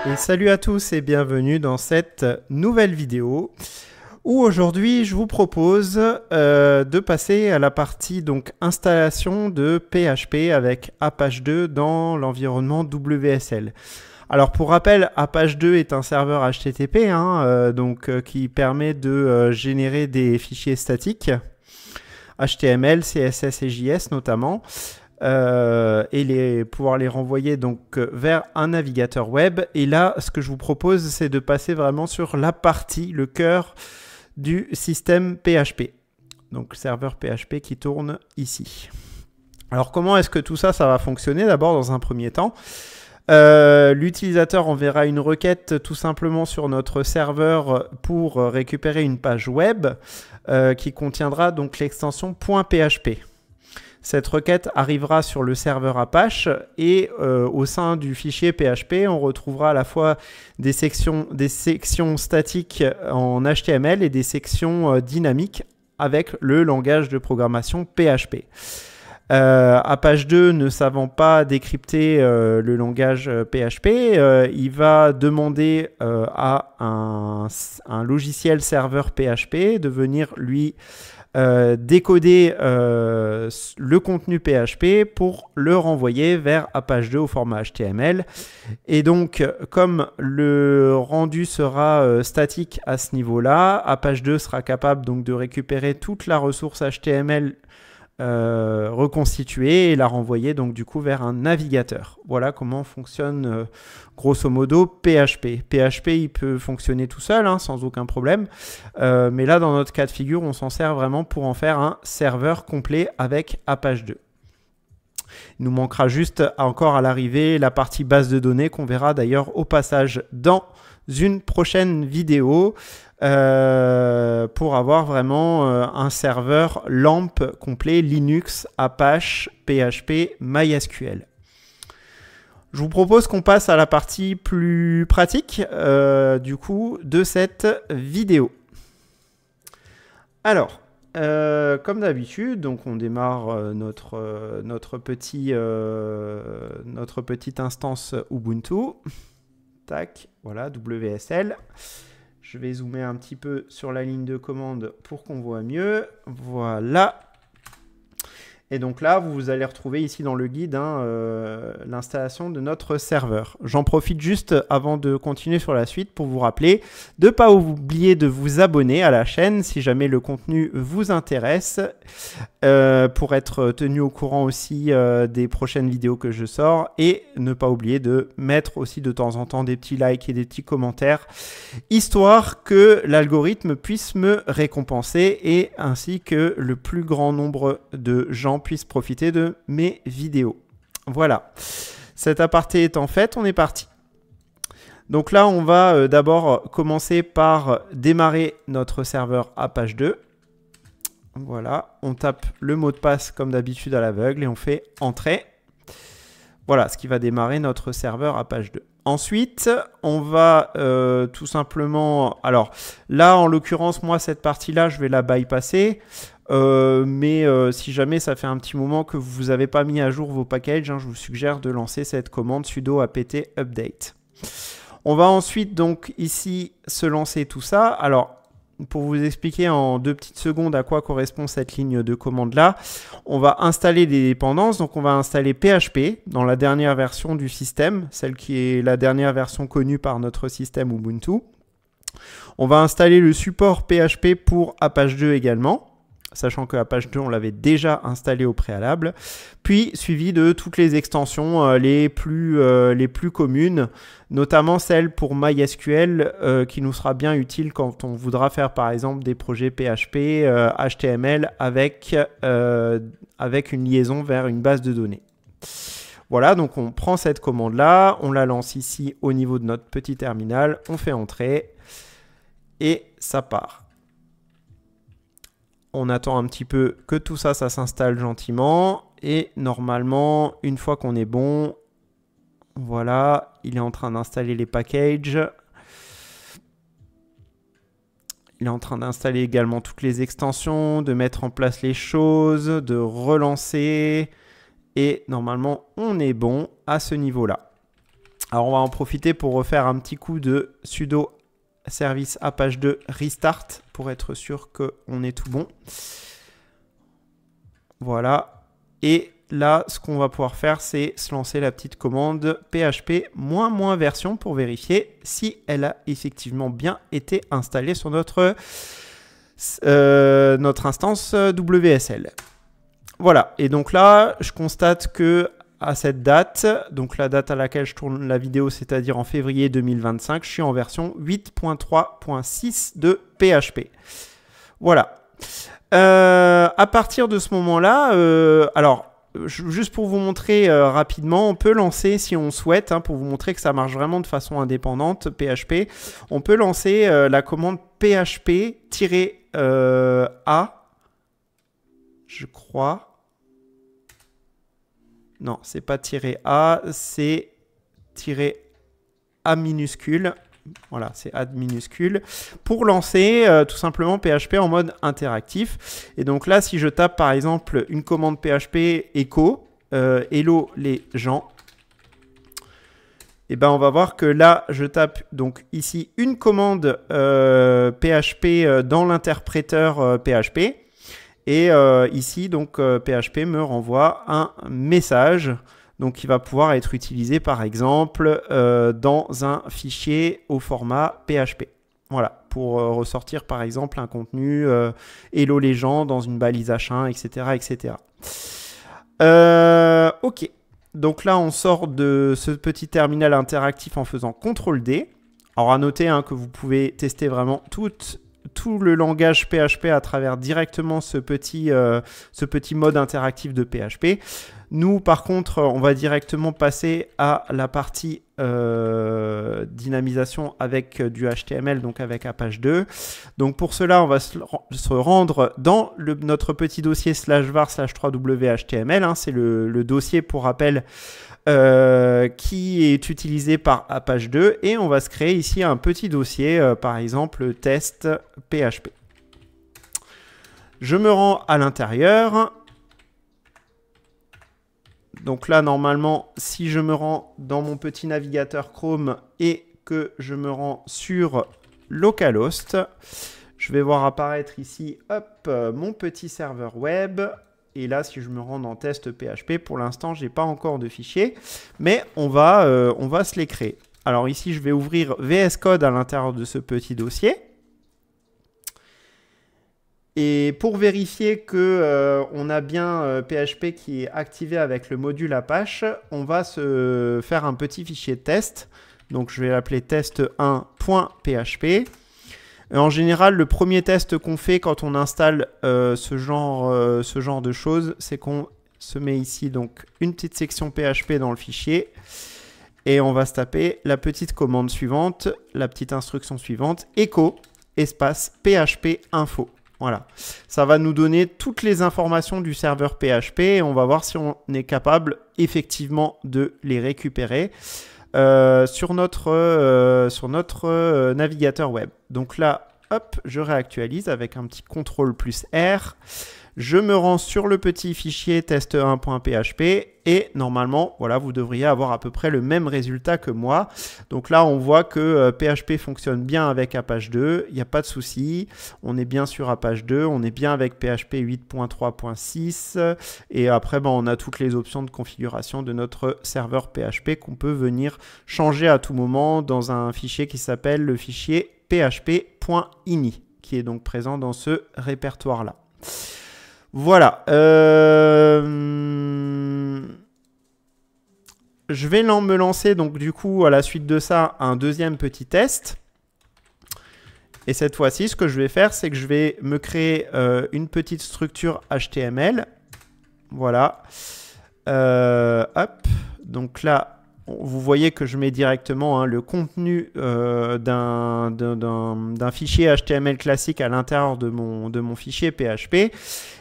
Et salut à tous et bienvenue dans cette nouvelle vidéo où aujourd'hui je vous propose de passer à la partie donc installation de PHP avec Apache 2 dans l'environnement WSL. Alors pour rappel, Apache 2 est un serveur HTTP qui permet de générer des fichiers statiques HTML, CSS et JS notamment. Et pouvoir les renvoyer donc vers un navigateur web. Et là, ce que je vous propose, c'est de passer vraiment sur la partie, le cœur du système PHP. Donc, serveur PHP qui tourne ici. Alors, comment est-ce que tout ça, ça va fonctionner? D'abord, dans un premier temps, l'utilisateur enverra une requête tout simplement sur notre serveur pour récupérer une page web qui contiendra donc l'extension .php. Cette requête arrivera sur le serveur Apache et au sein du fichier PHP, on retrouvera à la fois des sections statiques en HTML et des sections dynamiques avec le langage de programmation PHP. Apache 2 ne savant pas décrypter le langage PHP, il va demander à un logiciel serveur PHP de venir lui décoder le contenu PHP pour le renvoyer vers Apache 2 au format HTML. Et donc, comme le rendu sera statique à ce niveau-là, Apache 2 sera capable donc de récupérer toute la ressource HTML reconstituée et la renvoyer donc du coup vers un navigateur. Voilà comment fonctionne grosso modo PHP. PHP il peut fonctionner tout seul sans aucun problème, mais là dans notre cas de figure on s'en sert vraiment pour en faire un serveur complet avec Apache 2. Il nous manquera juste encore à l'arrivée la partie base de données qu'on verra d'ailleurs au passage dans une prochaine vidéo pour avoir vraiment un serveur LAMP complet Linux, Apache, PHP, MySQL. Je vous propose qu'on passe à la partie plus pratique du coup de cette vidéo. Alors, comme d'habitude, donc on démarre notre petite instance Ubuntu. Tac, voilà, WSL. Je vais zoomer un petit peu sur la ligne de commande pour qu'on voit mieux. Voilà. Et donc là, vous allez retrouver ici dans le guide l'installation de notre serveur. J'en profite juste avant de continuer sur la suite pour vous rappeler de ne pas oublier de vous abonner à la chaîne si jamais le contenu vous intéresse pour être tenu au courant aussi des prochaines vidéos que je sors et ne pas oublier de mettre aussi de temps en temps des petits likes et des petits commentaires histoire que l'algorithme puisse me récompenser et ainsi que le plus grand nombre de gens puissent profiter de mes vidéos. Voilà, cet aparté étant fait, on est parti. Donc là, on va d'abord commencer par démarrer notre serveur Apache 2. Voilà, on tape le mot de passe comme d'habitude à l'aveugle et on fait Entrée. Voilà, ce qui va démarrer notre serveur Apache 2. Ensuite, on va tout simplement... Alors là, en l'occurrence, moi, cette partie-là, je vais la bypasser. Mais si jamais ça fait un petit moment que vous n'avez pas mis à jour vos packages, je vous suggère de lancer cette commande sudo apt update. On va ensuite donc ici se lancer tout ça. Alors, pour vous expliquer en 2 petites secondes à quoi correspond cette ligne de commande là, on va installer des dépendances. Donc on va installer PHP dans la dernière version du système, celle qui est la dernière version connue par notre système Ubuntu. On va installer le support PHP pour Apache 2 également, sachant que Apache 2, on l'avait déjà installé au préalable, puis suivi de toutes les extensions les plus communes, notamment celle pour MySQL qui nous sera bien utile quand on voudra faire par exemple des projets PHP, HTML avec une liaison vers une base de données. Voilà, donc on prend cette commande-là, on la lance ici au niveau de notre petit terminal, on fait entrer et ça part. On attend un petit peu que tout ça, ça s'installe gentiment. Et normalement, une fois qu'on est bon, voilà, il est en train d'installer les packages. Il est en train d'installer également toutes les extensions, de mettre en place les choses, de relancer. Et normalement, on est bon à ce niveau-là. Alors, on va en profiter pour refaire un petit coup de sudo service apache2 restart pour être sûr qu'on est tout bon. Voilà. Et là, ce qu'on va pouvoir faire, c'est se lancer la petite commande php -- version pour vérifier si elle a effectivement bien été installée sur notre instance WSL. Voilà. Et donc là, je constate que à cette date, donc la date à laquelle je tourne la vidéo, c'est-à-dire en février 2025, je suis en version 8.3.6 de PHP. Voilà. À partir de ce moment-là, alors, juste pour vous montrer rapidement, on peut lancer, si on souhaite, pour vous montrer que ça marche vraiment de façon indépendante, PHP, on peut lancer la commande php-a, je crois. Non, c'est pas -a, c'est -a minuscule. Voilà, c'est A minuscule. Pour lancer tout simplement PHP en mode interactif. Et donc là, si je tape par exemple une commande PHP echo, hello les gens, et ben on va voir que là, je tape donc ici une commande PHP dans l'interpréteur PHP. Et ici, donc, PHP me renvoie un message donc, qui va pouvoir être utilisé, par exemple, dans un fichier au format PHP. Voilà, pour ressortir, par exemple, un contenu Hello les gens dans une balise H1, etc. etc. OK. Donc là, on sort de ce petit terminal interactif en faisant CTRL-D. Alors, à noter que vous pouvez tester vraiment tout le langage PHP à travers directement ce petit mode interactif de PHP. Nous, par contre, on va directement passer à la partie dynamisation avec du HTML, donc avec Apache2. Donc pour cela, on va se rendre dans notre petit dossier /var/3w-html. C'est le dossier, pour rappel, qui est utilisé par Apache2, et on va se créer ici un petit dossier, par exemple test PHP. Je me rends à l'intérieur. Donc là, normalement, si je me rends dans mon petit navigateur Chrome et que je me rends sur localhost, je vais voir apparaître ici, hop, mon petit serveur web. Et là, si je me rends dans test PHP, pour l'instant, je n'ai pas encore de fichier, mais on va se les créer. Alors ici, je vais ouvrir VS Code à l'intérieur de ce petit dossier. Et pour vérifier que on a bien PHP qui est activé avec le module Apache, on va se faire un petit fichier test. Donc, je vais l'appeler test1.php. En général, le premier test qu'on fait quand on installe ce genre de choses, c'est qu'on se met ici donc une petite section PHP dans le fichier et on va se taper la petite commande suivante, la petite instruction suivante, echo espace PHP info. Voilà, ça va nous donner toutes les informations du serveur PHP et on va voir si on est capable effectivement de les récupérer sur notre navigateur web. Donc là, hop, je réactualise avec un petit CTRL+R. Je me rends sur le petit fichier test1.php et normalement, voilà, vous devriez avoir à peu près le même résultat que moi. Donc là, on voit que PHP fonctionne bien avec Apache2, il n'y a pas de souci. On est bien sur Apache2, on est bien avec PHP 8.3.6 et après, on a toutes les options de configuration de notre serveur PHP qu'on peut venir changer à tout moment dans un fichier qui s'appelle le fichier php.ini qui est donc présent dans ce répertoire-là. Voilà. Je vais me lancer donc du coup à la suite de ça un deuxième petit test. Et cette fois-ci, ce que je vais faire, c'est que je vais me créer une petite structure HTML. Voilà. Hop. Donc là, vous voyez que je mets directement le contenu d'un fichier HTML classique à l'intérieur de mon fichier PHP.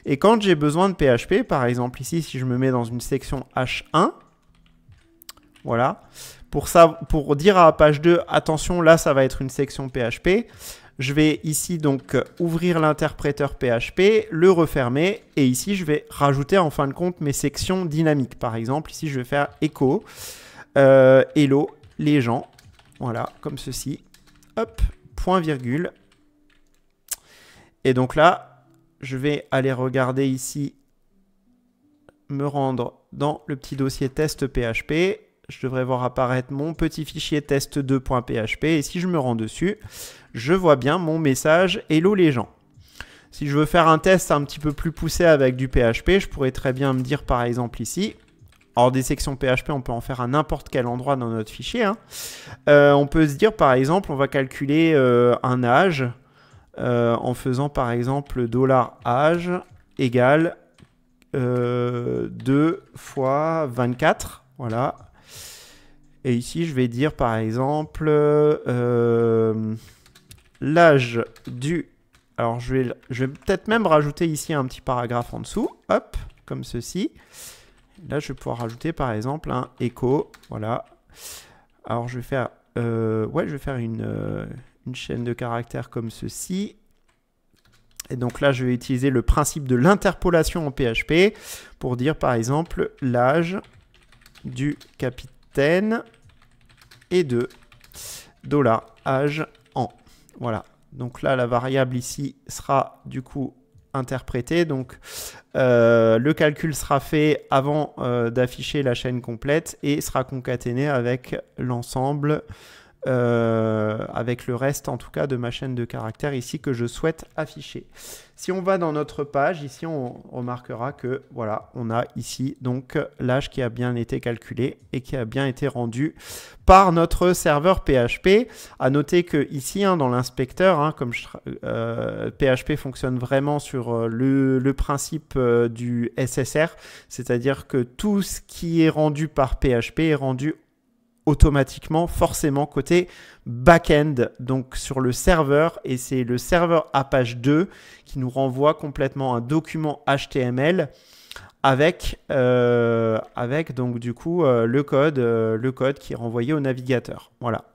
Et quand j'ai besoin de PHP, par exemple ici, si je me mets dans une section H1, voilà, pour dire à Apache2, attention, là, ça va être une section PHP, je vais ici donc ouvrir l'interpréteur PHP, le refermer, et ici, je vais rajouter en fin de compte mes sections dynamiques. Par exemple, ici, je vais faire echo. Hello les gens. Voilà, comme ceci. Hop, point virgule. Et donc là, je vais aller regarder ici, me rendre dans le petit dossier test PHP. Je devrais voir apparaître mon petit fichier test2.php. Et si je me rends dessus, je vois bien mon message « Hello les gens ». Si je veux faire un test un petit peu plus poussé avec du PHP, je pourrais très bien me dire par exemple ici, alors des sections PHP, on peut en faire à n'importe quel endroit dans notre fichier. Hein. On peut se dire par exemple, on va calculer un âge en faisant par exemple $âge égale 2 fois 24. Voilà. Et ici, je vais dire par exemple l'âge du... Alors, je vais peut-être même rajouter ici un petit paragraphe en dessous. Hop, comme ceci. Là, je vais pouvoir rajouter par exemple un echo. Voilà. Alors, je vais faire, une chaîne de caractères comme ceci. Et donc là, je vais utiliser le principe de l'interpolation en PHP pour dire par exemple l'âge du capitaine est de $âge en. Voilà. Donc là, la variable ici sera du coup interprétée. Donc le calcul sera fait avant d'afficher la chaîne complète et sera concaténé avec l'ensemble, avec le reste en tout cas de ma chaîne de caractères ici que je souhaite afficher. Si on va dans notre page, ici on remarquera que voilà, on a ici donc l'âge qui a bien été calculé et qui a bien été rendu par notre serveur PHP. À noter que ici hein, dans l'inspecteur, hein, comme PHP fonctionne vraiment sur le principe du SSR, c'est-à-dire que tout ce qui est rendu par PHP est rendu automatiquement, forcément, côté back-end, donc sur le serveur, et c'est le serveur Apache 2 qui nous renvoie complètement un document HTML avec donc du coup le code qui est renvoyé au navigateur. Voilà.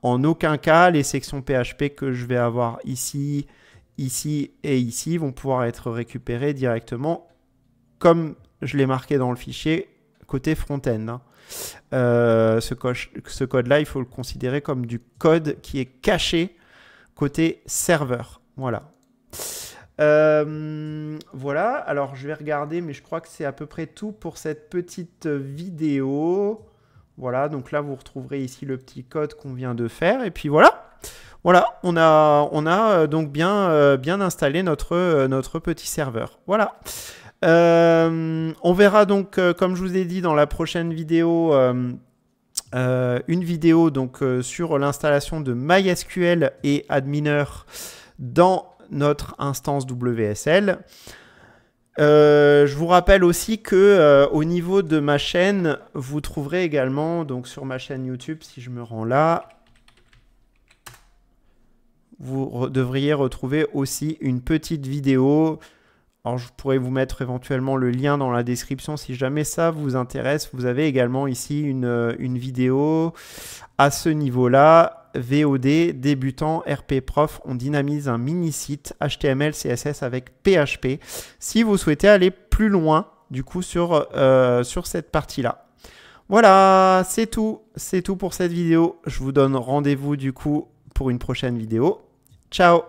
En aucun cas, les sections PHP que je vais avoir ici, ici et ici vont pouvoir être récupérées directement comme je l'ai marqué dans le fichier côté front-end. Hein. Ce code-là, il faut le considérer comme du code qui est caché côté serveur. Voilà. Voilà. Alors, je vais regarder, mais je crois que c'est à peu près tout pour cette petite vidéo. Voilà. Donc là, vous retrouverez ici le petit code qu'on vient de faire. Et puis voilà. Voilà. On a donc bien installé notre petit serveur. Voilà. On verra donc, comme je vous ai dit dans la prochaine vidéo, une vidéo donc, sur l'installation de MySQL et Adminer dans notre instance WSL. Je vous rappelle aussi que au niveau de ma chaîne, vous trouverez également, donc sur ma chaîne YouTube, si je me rends là, vous devriez retrouver aussi une petite vidéo. Alors, je pourrais vous mettre éventuellement le lien dans la description si jamais ça vous intéresse. Vous avez également ici une vidéo à ce niveau-là, VOD, débutant, RP Prof. On dynamise un mini-site HTML, CSS avec PHP. Si vous souhaitez aller plus loin, du coup, sur cette partie-là. Voilà, c'est tout. C'est tout pour cette vidéo. Je vous donne rendez-vous, du coup, pour une prochaine vidéo. Ciao!